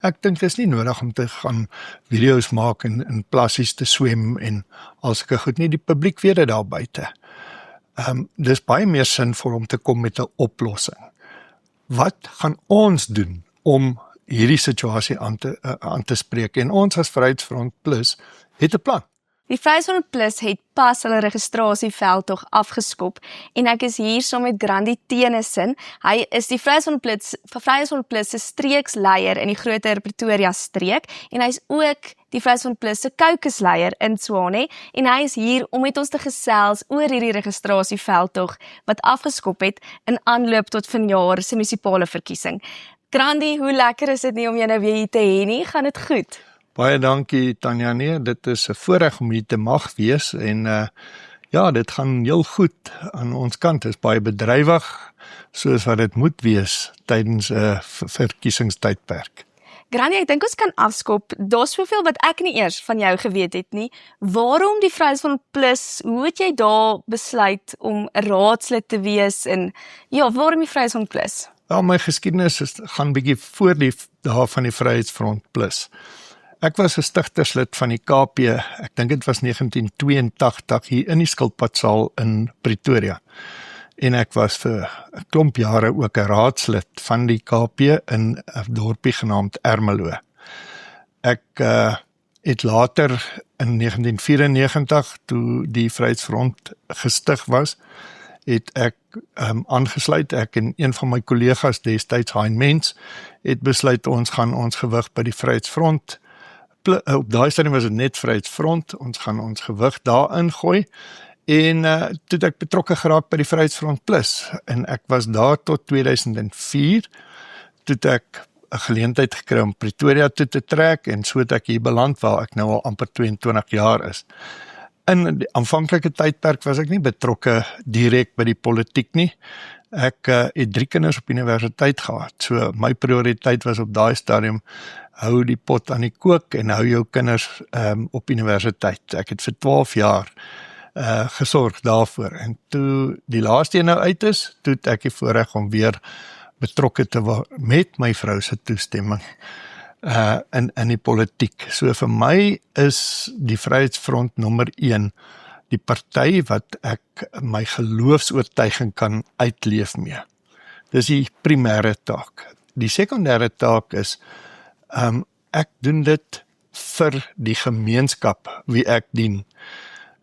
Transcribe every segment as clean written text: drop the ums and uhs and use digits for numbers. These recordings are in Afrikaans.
Ek dink dis nie nodig om te gaan video's maak en plassies te swem en al sulke goed nie, die publiek weet dit daar buite. Dis baie meer sinvol om te kom met 'n oplossing. Wat gaan ons doen om hierdie situasie aan te spreek? En ons as Vryheidsfront Plus het 'n plan. Die Vryheidsfront Plus het pas hulle registrasieveldtog afgeskop en ek is hier saam met Grandi Tennyson. Hy is die Vryheidsfront Plus se streeksleier in die Groter Pretoria streek en hy is ook die Vryheidsfront Plus se caucusleier in Tshwane en hy is hier om met ons te gesels oor hierdie registrasieveldtog wat afgeskop het in aanloop tot vanjaar se munisipale verkiesing. Grandi, hoe lekker is dit nie om jou nou weer hier te hê nie? Gaan dit goed? Baie dankie Tanya, nee, dit is 'n voorreg om hier te mag wees en ja, dit gaan heel goed aan ons kant, is baie bedrywig, soos wat dit moet wees tydens 'n verkiesingstydperk. Grandi, ek dink ons kan afskop, daar's soveel wat ek nie eers van jou geweet het nie. Waarom die Vryheidsfront Plus? Hoe het jy daar besluit om 'n raadslid te wees en ja, waarom die Vryheidsfront Plus? Wel, my geskiedenis gaan bietjie voor die dae van die Vryheidsfront Plus. Ek was 'n stigterslid van die KP, ek dink dit was 1982 hier in die Skilpadsaal in Pretoria. En ek was vir 'n klomp jare ook 'n raadslid van die KP in 'n dorpie genaamd Ermelo. Ek het later in 1994, toe die Vryheidsfront gestig was, het ek aangesluit, ek en een van my kollegas destyds, Hein Mens, het besluit ons gaan ons gewig by die Vryheidsfront, op daai stadium was dit net Vryheidsfront, ons gaan ons gewig daarin gooi, en toe het ek betrokke geraak by die Vryheidsfront Plus, en ek was daar tot 2004, toe het ek 'n geleentheid gekry om Pretoria toe te trek, en so het ek hier beland, waar ek nou al amper 22 jaar is. In die aanvanklike tydperk was ek nie betrokke direk by die politiek nie. Ek het 3 kinders op universiteit gehad, so my prioriteit was op daai stadium, hou die pot aan die kook en hou jou kinders op universiteit. Ek het vir 12 jaar gesorg daarvoor, en toe die laaste een nou uit is, toe het ek die voorreg om weer betrokke te word met my vrou se toestemming in die politiek. So vir my is die Vryheidsfront nommer 1 die party wat ek my geloofsoortuiging kan uitleef mee. Dis die primêre taak. Die sekondêre taak is, ek doen dit vir die gemeenskap wie ek dien.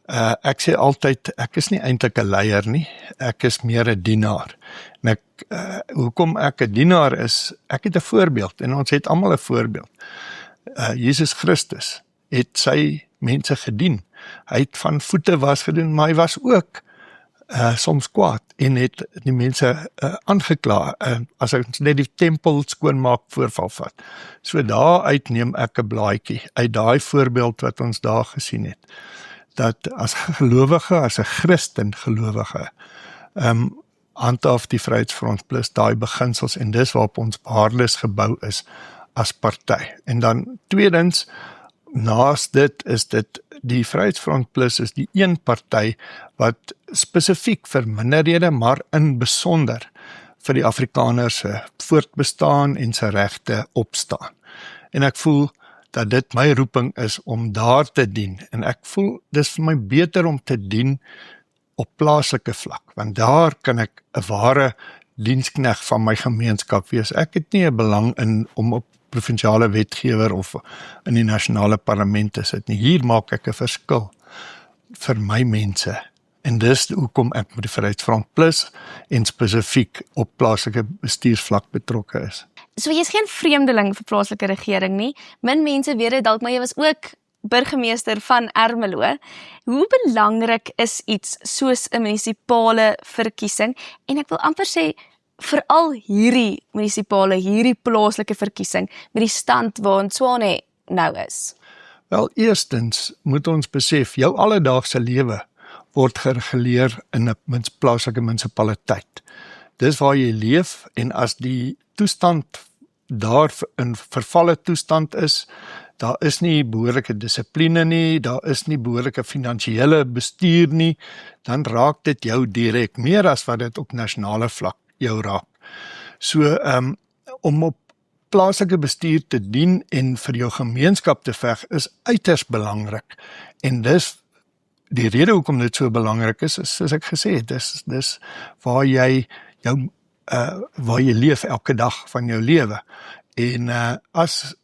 Ek sê altyd, ek is nie eintlik 'n leier nie, ek is meer 'n dienaar. En hoekom ek 'n dienaar is, ek het 'n voorbeeld, en ons het almal 'n voorbeeld. Jesus Christus het sy mense gedien. Hy het van voete was gedoen, maar hy was ook soms kwaad, en het die mense aangekla, as ons net die tempel skoonmaak voorval vat. So daaruit neem ek 'n blaadjie, uit daai voorbeeld wat ons daar gesien het, dat as gelowige, as 'n Christen gelowige, handhaaf die Vryheidsfront Plus daai beginsels, en dis waarop ons waardes gebou is as party. En dan tweedens, naas dit is dit, die Vryheidsfront Plus is die een party wat spesifiek vir minderhede, maar in besonder vir die Afrikaners se voortbestaan en sy regte opstaan. En ek voel dat dit my roeping is om daar te dien, en ek voel dis vir my beter om te dien op plaaslike vlak, want daar kan ek 'n ware dienskneg van my gemeenskap wees. Ek het nie 'n belang in om op provinsiale wetgewer of in die nasionale parlement te sit nie. Hier maak ek 'n verskil vir my mense, en dis hoekom ek met die Vryheidsfront Plus en spesifiek op plaaslike bestuursvlak betrokke is. So jy is geen vreemdeling vir plaaslike regering nie. Min mense weet dit dalk, maar jy was ook burgemeester van Ermelo. Hoe belangrik is iets soos 'n munisipale verkiesing? En ek wil amper sê, veral hierdie munisipale, hierdie plaaslike verkiesing, met die stand waarin Tshwane nou is. Wel, eerstens moet ons besef, jou alledaagse lewe word gereguleer in 'n plaaslike munisipaliteit. Dis waar jy leef, en as die toestand daar in vervalle toestand is, daar is nie behoorlike dissipline nie, daar is nie behoorlike finansiële bestuur nie, dan raak dit jou direk, meer as wat dit op nasionale vlak jou raak. So, om op plaaslike bestuur te dien en vir jou gemeenskap te veg is uiters belangrik. En dis die rede hoekom dit so belangrik is soos ek gesê het, dis waar jy leef elke dag van jou lewe. En as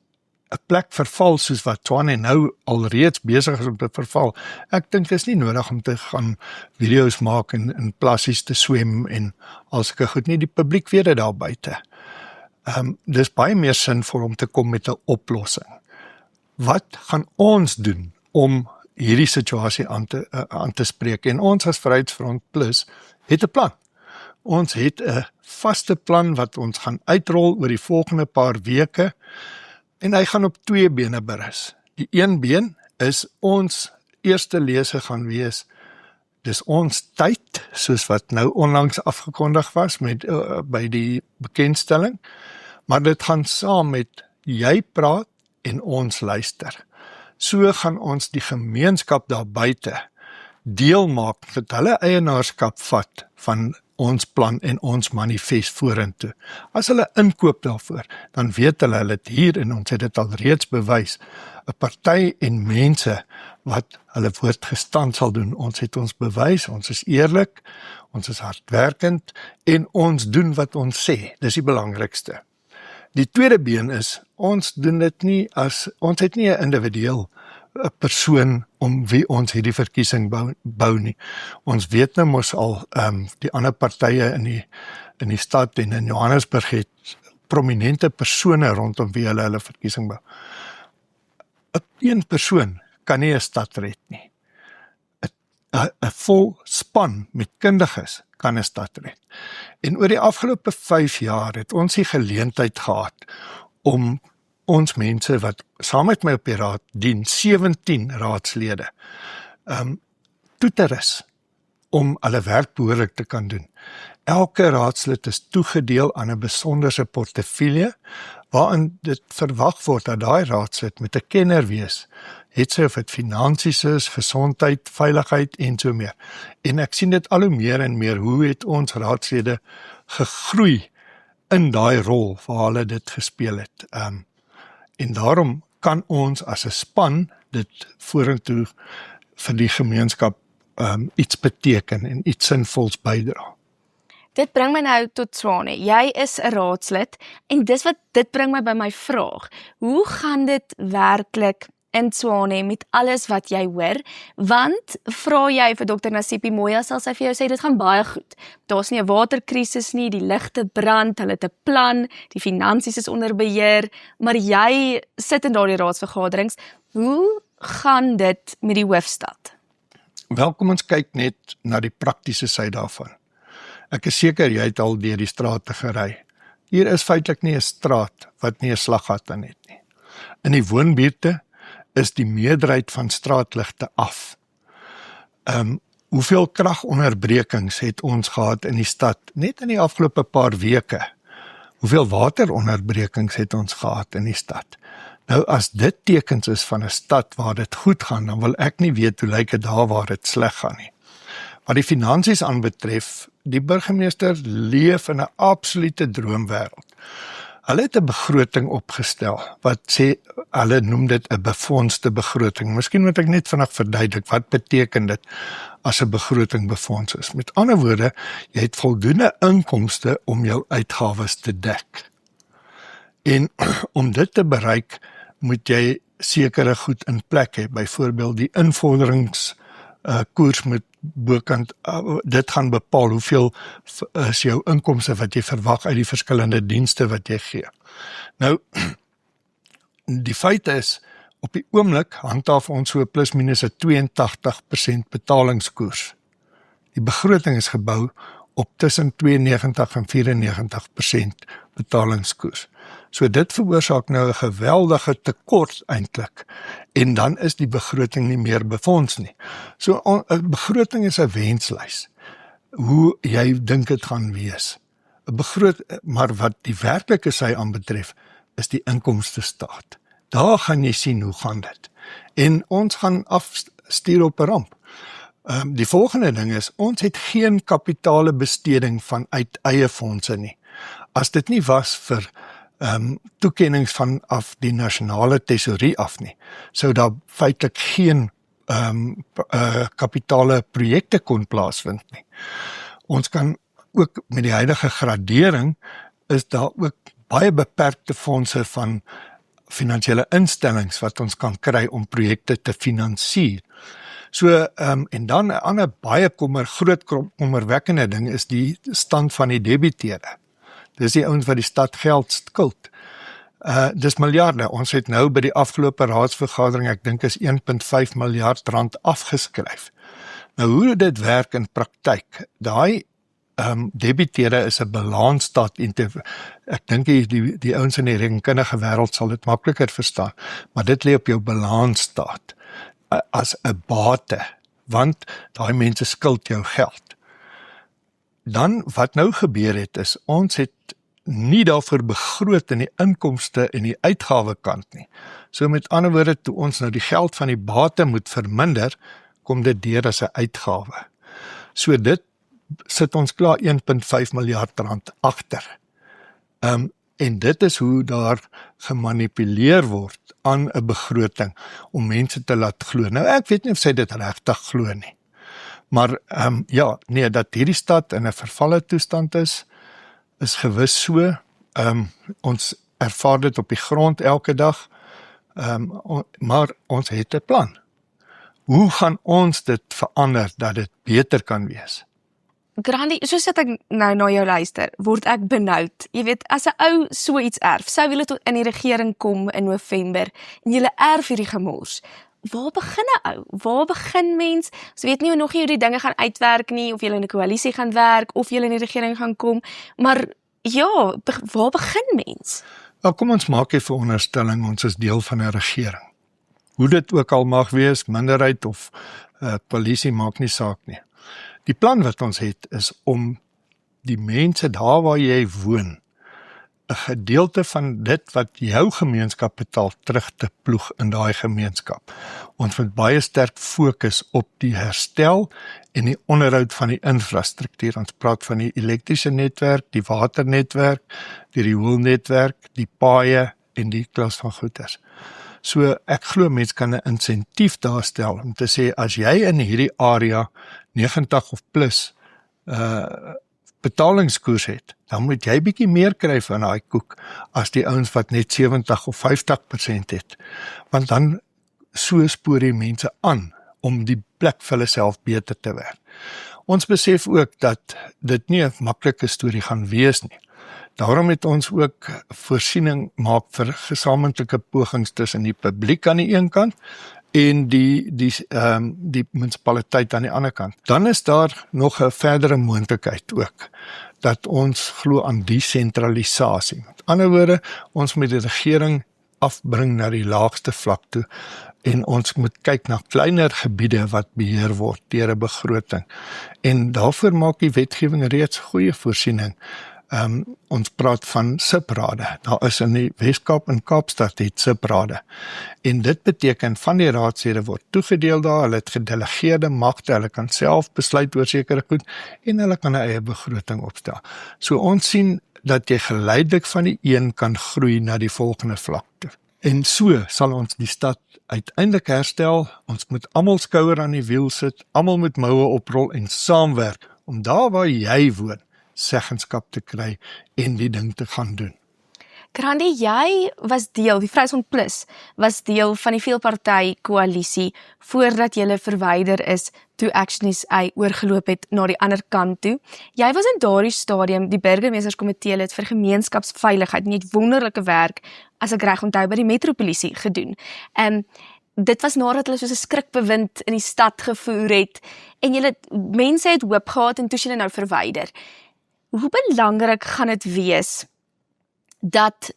'n plek verval soos wat Tshwane nou alreeds besig is om te verval, ek dink dit is nie nodig om te gaan video's maak en in plassies te swem en al sulke goed nie, die publiek weet dit daar buite. Dis baie meer sinvol om te kom met 'n oplossing. Wat gaan ons doen om hierdie situasie aan te spreek? En ons as Vryheidsfront Plus het 'n plan. Ons het 'n vaste plan wat ons gaan uitrol oor die volgende paar weke en hy gaan op 2 bene berus. Die een been is ons eerste lese gaan wees, dis ons tyd, soos wat nou onlangs afgekondig was by die bekendstelling, maar dit gaan saam met jy praat en ons luister. So gaan ons die gemeenskap daar buite deel maak, dat hulle eienaarskap vat van ons plan en ons manifest vorentoe. As hulle inkoop daarvoor, dan weet hulle het hier en ons het dit al reeds bewys, 'n party en mense wat hulle woord gestand sal doen. Ons het ons bewys, ons is eerlik, ons is hardwerkend en ons doen wat ons sê. Dis die belangrikste. Die tweede been is, ons doen dit nie ons het nie 'n individueel 'n persoon om wie ons hierdie verkiesing bou nie. Ons weet nou mos al, die ander partye in die stad en in Johannesburg het prominente persone rondom wie hulle verkiesing bou. 'n persoon kan nie 'n stad red nie. 'n vol span met kundiges kan 'n stad red. En oor die afgelope 5 jaar het ons die geleentheid gehad om ons mense wat saam met my op die raad dien, 17 raadslede, toe te rus om hulle werk behoorlik te kan doen. Elke raadslid is toegedeel aan 'n besonderse portefeulje, waarin dit verwag word dat daai raadslid met 'n kenner wees, het sy of dit finansies is, gesondheid, veiligheid en so meer. En ek sien dit al hoe meer en meer, hoe het ons raadslede gegroei in daai rol waar hulle dit gespeel het. En daarom kan ons as 'n span dit vorentoe vir die gemeenskap iets beteken en iets sinvols bydra. Dit bring my nou tot Tshwane. Jy is 'n raadslid en dit bring my by my vraag. Hoe gaan dit werklik in Tshwane met alles wat jy hoor? Want vra jy vir Dr. Nasipi Moya, sal sy vir jou sê dit gaan baie goed. Daar's nie 'n waterkrisis nie, die ligte brand, hulle het 'n plan, die finansies is onder beheer, maar jy sit in daardie raadsvergaderings. Hoe gaan dit met die hoofstad? Welkom, ons kyk net na die praktiese sy daarvan. Ek is seker jy het al deur die strate gery. Hier is feitelik nie 'n straat wat nie 'n slaggat aan het nie. In die woonbuurte is die meerderheid van straatligte af. Hoeveel kragonderbrekings het ons gehad in die stad, net in die afgelope paar weke? Hoeveel wateronderbrekings het ons gehad in die stad? Nou, as dit tekens is van 'n stad waar dit goed gaan, dan wil ek nie weet hoe lyk dit daar waar dit sleg gaan nie. Wat die finansies aanbetref, die burgemeester leef in 'n absolute droomwêreld. Hulle het 'n begroting opgestel, wat sê, hulle noem dit 'n befondste begroting. Miskien moet ek net vinnig verduidelik, wat beteken dit as 'n begroting befonds is? Met ander woorde, jy het voldoende inkomste om jou uitgawes te dek. En om dit te bereik, moet jy sekere goed in plek hê, byvoorbeeld die invorderingskoers moet bokant, dit gaan bepaal hoeveel is jou inkomste wat jy verwag uit die verskillende dienste wat jy gee. Nou, die feit is, op die oomblik handhaaf ons so plus minus 'n 82% betalingskoers. Die begroting is gebou op tussen 92 en 94% betalingskoers. So dit veroorsaak nou 'n geweldige tekort eintlik, en dan is die begroting nie meer befonds nie. So 'n begroting is 'n wenslys, hoe jy dink dit gaan wees. Maar wat die werklike sy aanbetref, is die inkomste staat. Daar gaan jy sien hoe gaan dit. En ons gaan afstuur op 'n ramp. Die volgende ding is, ons het geen kapitale besteding vanuit eie fondse nie. As dit nie was vir toekennings vanaf die nasionale tesourie af nie, sou daar feitelik geen kapitale projekte kon plaasvind nie. Ons kan ook met die huidige gradering is daar ook baie beperkte fondse van finansiële instellings wat ons kan kry om projekte te finansier. So, en dan 'n ander baie groot kommerwekkende ding is die stand van die debiteure. Dis die ouens wat die stad geld skuld. Dis miljarde. Ons het nou by die afgelope raadsvergadering, ek dink is 1.5 miljard rand afgeskryf. Nou hoe dit werk in praktyk, daai debiteure is 'n balansstaat. Ek dink die ouens in die rekenkundige wêreld sal dit makliker verstaan, maar dit lê op jou balansstaat as 'n bate, want daai mense skuld jou geld. Dan wat nou gebeur het is, ons het nie daarvoor begroot in die inkomste en die uitgawe kant nie. So met ander woorde, toe ons nou die geld van die bate moet verminder, kom dit deur as 'n uitgawe. So dit sit ons klaar 1.5 miljard rand agter. En dit is hoe daar gemanipuleer word aan 'n begroting om mense te laat glo. Nou ek weet nie of sy dit regtig glo nie. Maar ja, nee, dat hierdie stad in 'n vervalle toestand is gewis so. Ons ervaar dit op die grond elke dag. Maar ons het 'n plan. Hoe gaan ons dit verander dat dit beter kan wees? Grandi, soos dat ek nou na jou luister, word ek benoud. Jy weet, as 'n ou so iets erf, sou julle tot in die regering kom in November en julle erf hierdie gemors. Waar begin 'n ou? Waar begin mens? Ons weet nie nog nie hoe die dinge gaan uitwerk nie, of julle in 'n koalisie gaan werk, of julle in die regering gaan kom, maar ja, waar begin mens? Nou kom ons maak 'n veronderstelling, ons is deel van 'n regering. Hoe dit ook al mag wees, minderheid of koalisie maak nie saak nie. Die plan wat ons het is om die mense daar waar jy woon, 'n gedeelte van dit wat jou gemeenskap betaal terug te ploeg in daai gemeenskap. Ons moet baie sterk fokus op die herstel en die onderhoud van die infrastruktuur. Ons praat van die elektriese netwerk, die waternetwerk, die rioolnetwerk, die paaie en die klas van goeders. So ek glo mense kan 'n insentief daarstel om te sê as jy in hierdie area 90 of plus betalingskoers het, dan moet jy bietjie meer kry van daai koek as die ouens wat net 70 of 50% het. Want dan so spoor die mense aan om die plek vir hulle self beter te werk. Ons besef ook dat dit nie 'n maklike storie gaan wees nie. Daarom het ons ook voorsiening maak vir gesamentlike pogings tussen die publiek aan die een kant en die munisipaliteit aan die ander kant. Dan is daar nog 'n verdere moontlikheid ook, dat ons glo aan desentralisasie. Met ander woorde, ons moet die regering afbring na die laagste vlak toe en ons moet kyk na kleiner gebiede wat beheer word deur 'n begroting. En daarvoor maak die wetgewing reeds goeie voorsiening. Ons praat van subrade. Daar is in die Weskaap en Kaapstad het subrade. En dit beteken van die raadslede word toegedeel daar, hulle het gedelegeerde magte, hulle kan self besluit oor sekere goed en hulle kan 'n eie begroting opstel. So ons sien dat jy geleidelik van die een kan groei na die volgende vlak toe. En so sal ons die stad uiteindelik herstel. Ons moet almal skouer aan die wiel sit, almal moet moue oprol en saamwerk om daar waar jy woon seggenskap te kry en die ding te gaan doen. Grandi, jy was deel, die Vryheidsfront Plus, was deel van die veelparty koalisie voordat jy verwyder is toe Action SA oorgeloop het na die ander kant toe. Jy was in daardie stadium die burgemeesterskomitee lid vir gemeenskapsveiligheid en jy het wonderlike werk, as ek reg onthou, by die metropolisie gedoen. Dit was nadat hulle soos 'n skrikbewind in die stad gevoer het en mense het hoop gehad en toe is hulle nou verwyder. Hoe belangrik gaan dit wees dat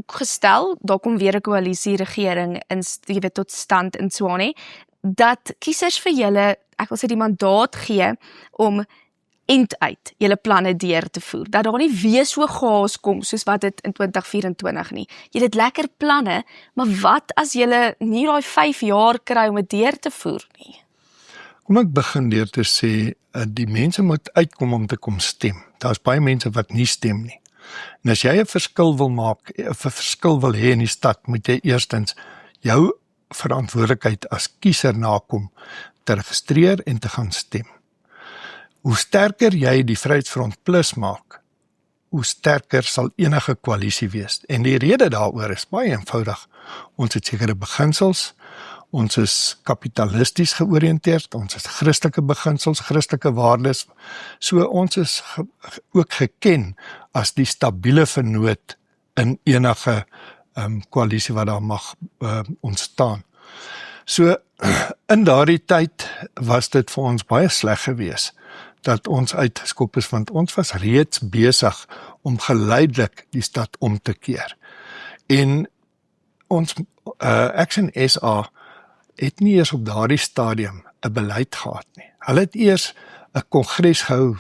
gestel, daar kom weer 'n koalisieregering tot stand in Tshwane, dat kiesers vir julle, ek wil sê die mandaat gee om end uit julle planne deur te voer, dat daar nie weer so chaos kom soos wat dit in 2024 nie. Julle het lekker planne, maar wat as julle nie daai 5 jaar kry om dit deur te voer nie? Kom ek begin deur te sê, die mense moet uitkom om te kom stem. Daar's baie mense wat nie stem nie. En as jy 'n verskil wil maak, 'n verskil wil hê in die stad, moet jy eerstens jou verantwoordelikheid as kiezer nakom, te registreer en te gaan stem. Hoe sterker jy die Vryheidsfront Plus maak, hoe sterker sal enige koalisie wees. En die rede daaroor is baie eenvoudig. Ons het sekere beginsels, ons is kapitalisties georiënteerd, ons het Christelike beginsels, Christelike waardes, so ons is ook geken as die stabiele vennoot in enige koalisie wat daar mag ontstaan. So, in daardie tyd was dit vir ons baie sleg gewees, dat ons uitgeskop is, want ons was reeds besig om geleidelik die stad om te keer. En ons Action SA het nie eers op daardie stadium 'n beleid gehad nie. Hulle het eers 'n kongres gehou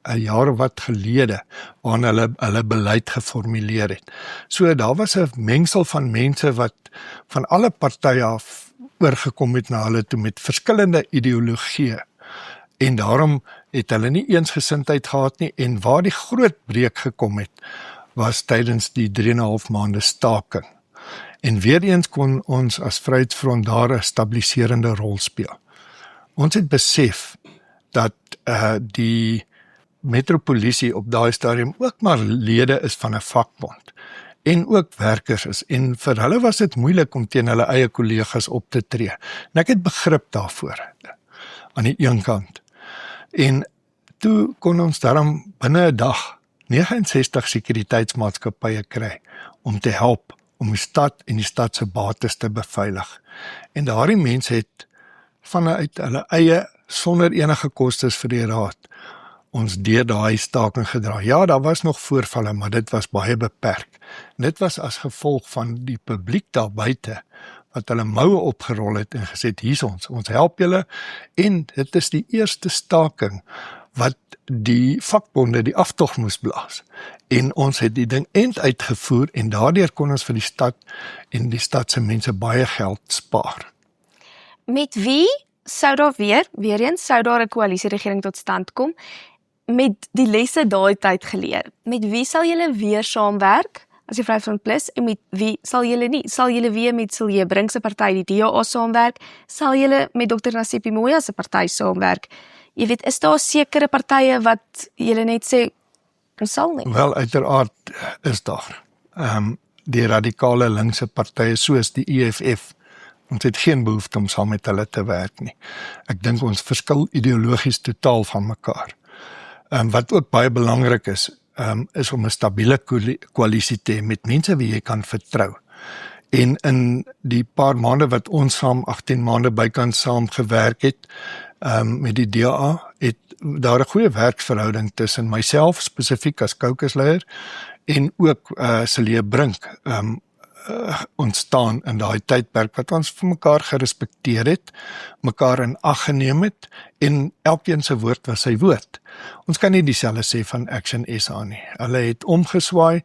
'n jaar of wat gelede, waarin hulle beleid geformuleer het. So daar was 'n mengsel van mense wat van alle partye af oorgekom het na hulle toe met verskillende ideologieë. En daarom het hulle nie eensgesindheid gehad nie, en waar die groot breek gekom het, was tydens die 3,5 maande staking. En weer eens kon ons as Vryheidsfront daar 'n stabiliserende rol speel. Ons het besef dat die metropolisie op daai stadium ook maar lede is van 'n vakbond en ook werkers is, en vir hulle was dit moeilik om teen hulle eie kollegas op te tree. En ek het begrip daarvoor aan die een kant. En toe kon ons daarom binne 'n dag 69 sekuriteitsmaatskappye kry om te help om die stad en die stad se bates te beveilig. En daardie mense het vanuit hulle eie, sonder enige kostes vir die raad, ons deur daai staking gedra. Ja, daar was nog voorvalle, maar dit was baie beperk. En dit was as gevolg van die publiek daar buite, wat hulle moue opgerol het en gesê, hier's ons help julle, en dit is die eerste staking wat die vakbonde die aftog moes blaas. En ons het die ding uitgevoer, en daardeur kon ons vir die stad en die stad se mense baie geld spaar. Met wie sou daar weer eens, sou daar 'n koalisieregering tot stand kom, met die lesse daai tyd geleer? Met wie sal julle weer saamwerk as die Vryheidsfront Plus, en met wie sal julle nie? Sal julle weer met Silje Brink se party, die DA, saamwerk? Sal julle met Dr. Nasepi Moya se party saamwerk? Jy weet, is daar sekere partye wat julle net sê, ons sal nie? Wel, uiteraard is daar. Die radikale linkse partye soos die EFF, ons het geen behoefte om saam met hulle te werk nie. Ek dink ons verskil ideologies totaal van mekaar. Wat ook baie belangrik is om 'n stabiele koalisie te hê met mense wie jy kan vertrou. En in die paar maande wat ons saam, 18 maande bykans saam gewerk het, met die DA, het daar 'n goeie werksverhouding tussen myself spesifiek as caucusleier en ook Silje Brink ontstaan in daai tydperk wat ons vir mekaar gerespekteer het, mekaar in ag geneem het, en elkeen se woord was sy woord. Ons kan nie dieselfde sê van Action SA nie. Hulle het omgeswaai,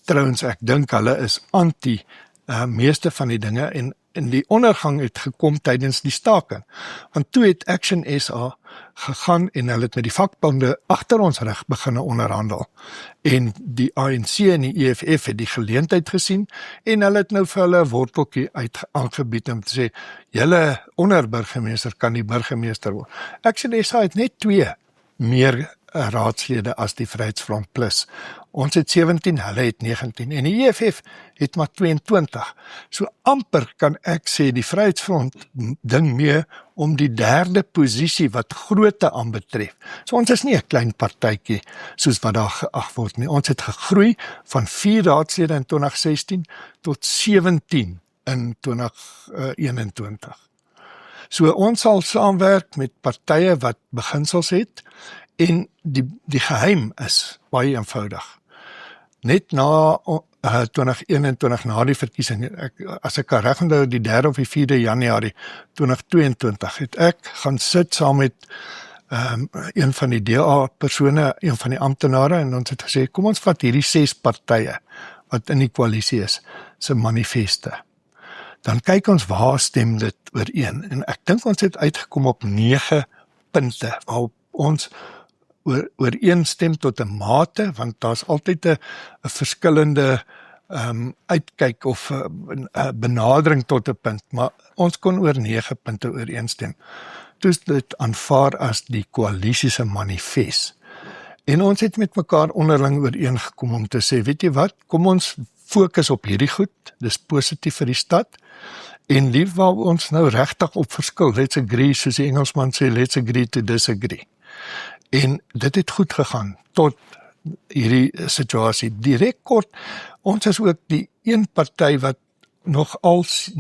trouwens ek dink hulle is anti meeste van die dinge, en die ondergang het gekom tydens die staking. Want toe het Action SA gegaan en hulle het met die vakbonde agter ons rug begine onderhandel. En die ANC en die EFF het die geleentheid gesien, en hulle het nou vir hulle 'n worteltjie aangebied om te sê, julle onderburgemeester kan die burgemeester word. Action SA het net 2 meer raadslede as die Vryheidsfront Plus. Ons het 17, hulle het 19, en die EFF het maar 22. So amper kan ek sê die Vryheidsfront ding mee om die 3de posisie wat grootte aanbetref. So ons is nie 'n klein partytjie soos wat daar geag word nie. Ons het gegroei van 4 raadslede in 2016 tot 17 in 2021. So ons sal saamwerk met partye wat beginsels het, en die geheim is baie eenvoudig. Net na 2021, na die verkiesing, as ek reg onthou, die 3de of die 4de Januarie 2022, het ek gaan sit saam met een van die DA persone, een van die amptenare, en ons het gesê, kom ons vat hierdie 6 partye wat in die koalisie is, se manifeste. Dan kyk ons waar stem dit ooreen, en ek dink ons het uitgekom op 9 punte waarop ons ooreenstem tot 'n mate, want daar's altyd 'n verskillende uitkyk of 'n benadering tot 'n punt, maar ons kon oor 9 punte ooreenstem. Toe is dit aanvaar as die koalisie se manifest. En ons het met mekaar onderling ooreengekom om te sê, weet jy wat, kom ons fokus op hierdie goed, dis positief vir die stad, en lief waar ons nou regtig op verskil, let's agree, soos die Engelsman sê, let's agree to disagree. En dit het goed gegaan, tot hierdie situasie. Direk kort, ons is ook die een party wat nog als,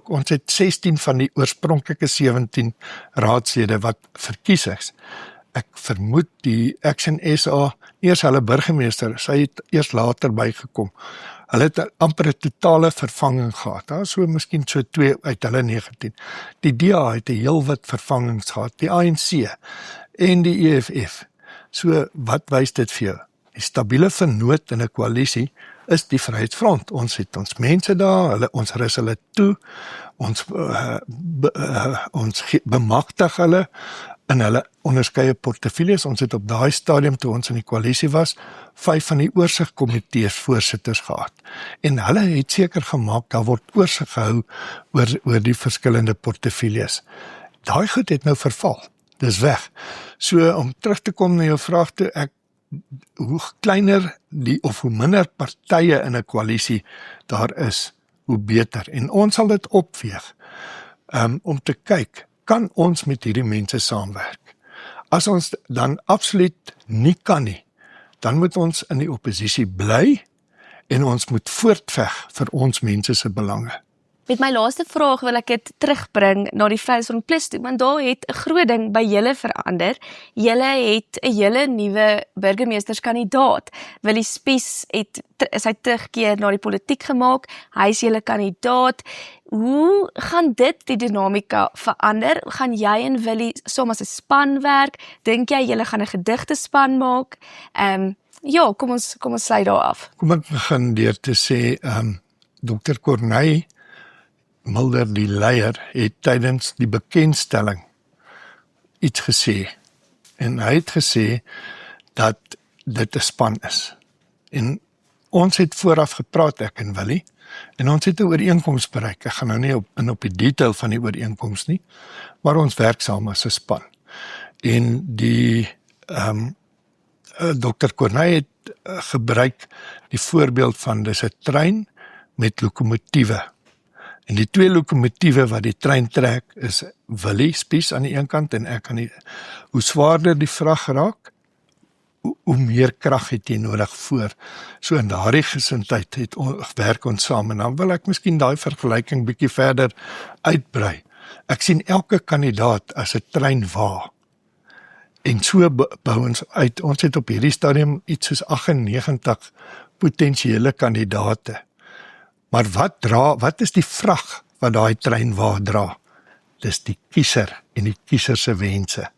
ons het 16 van die oorspronklike 17 raadslede wat verkies is. Ek vermoed die Action SA, eers hulle burgemeester, sy het eers later bygekom. Hulle het amper 'n totale vervanging gehad, so miskien so 2 uit hulle 19. Die DA het 'n heel wat vervangings gehad, die ANC en die EFF. So wat wys dit vir jou? Die stabiele vernoot in 'n koalisie is die Vryheidsfront. Ons het ons mense daar, ons rus hulle toe, ons bemagtig hulle in hulle onderskeie portefeuilles. Ons het op daai stadium, toe ons in die koalisie was, 5 van die oorsigkomitees voorsitters gehad. En hulle het seker gemaak, daar word oorsig gehou oor die verskillende portefeuilles. Daai goed het nou verval. Dis weg. So, om terug te kom na jou vraag toe, hoe kleiner of hoe minder partye in 'n koalisie daar is, hoe beter. En ons sal dit opweeg, om te kyk, kan ons met hierdie mense saamwerk? As ons dan absoluut nie kan nie, dan moet ons in die oppositie bly en ons moet voortveg vir ons mense se belange. Met my laaste vraag wil ek dit terugbring na die Vryheidsfront Plus toe, want daar het 'n groot ding by julle verander. Julle het 'n hele nuwe burgemeesterskandidaat. Willie Spies het sy terugkeer na die politiek gemaak. Hy is julle kandidaat. Hoe gaan dit die dinamika verander? Gaan jy en Willie saam as 'n span werk? Dink jy julle gaan 'n gedigte span maak? Ja, kom ons sluit daar af. Kom ek begin deur te sê, Dr. Corneille Mulder, die leier, het tydens die bekendstelling iets gesê. En hy het gesê dat dit 'n span is. En ons het vooraf gepraat, ek en Willie, en ons het 'n ooreenkoms bereik. Ek gaan nou nie op die detail van die ooreenkoms nie, maar ons werk saam as 'n span. En die Dr. Corneille het gebruik die voorbeeld van dis 'n trein met lokomotiewe. En die 2 lokomotiewe wat die trein trek is Willie Spies aan die een kant en ek aan die. Hoe swaarder die vrag raak, hoe meer krag het jy nodig voor. So in daardie gesindheid werk ons saam en dan wil ek miskien daai vergelyking bietjie verder uitbrei. Ek sien elke kandidaat as 'n treinwa. En so bou ons uit. Ons het op hierdie stadium iets soos 98 potensiële kandidaate. Maar wat is die vrag wat daai treinwa dra? Dis die kiezer en die kiezer se wense.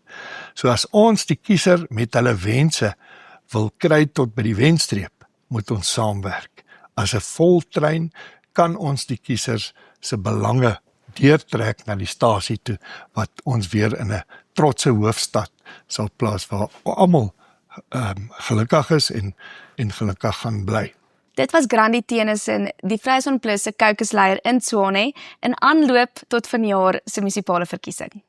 So as ons die kiezer met hulle wense wil kry tot by die wenstreep, moet ons saamwerk. As 'n voltrein kan ons die kiesers se belange deurtrek na die stasie toe, wat ons weer in 'n trotse hoofstad sal plaas waar almal gelukkig is en gelukkig gaan bly. Dit was Grandi Tennyson, die Vryheidsfront Plus se caucusleier in Tshwane, in aanloop tot vanjaar se munisipale verkiesing.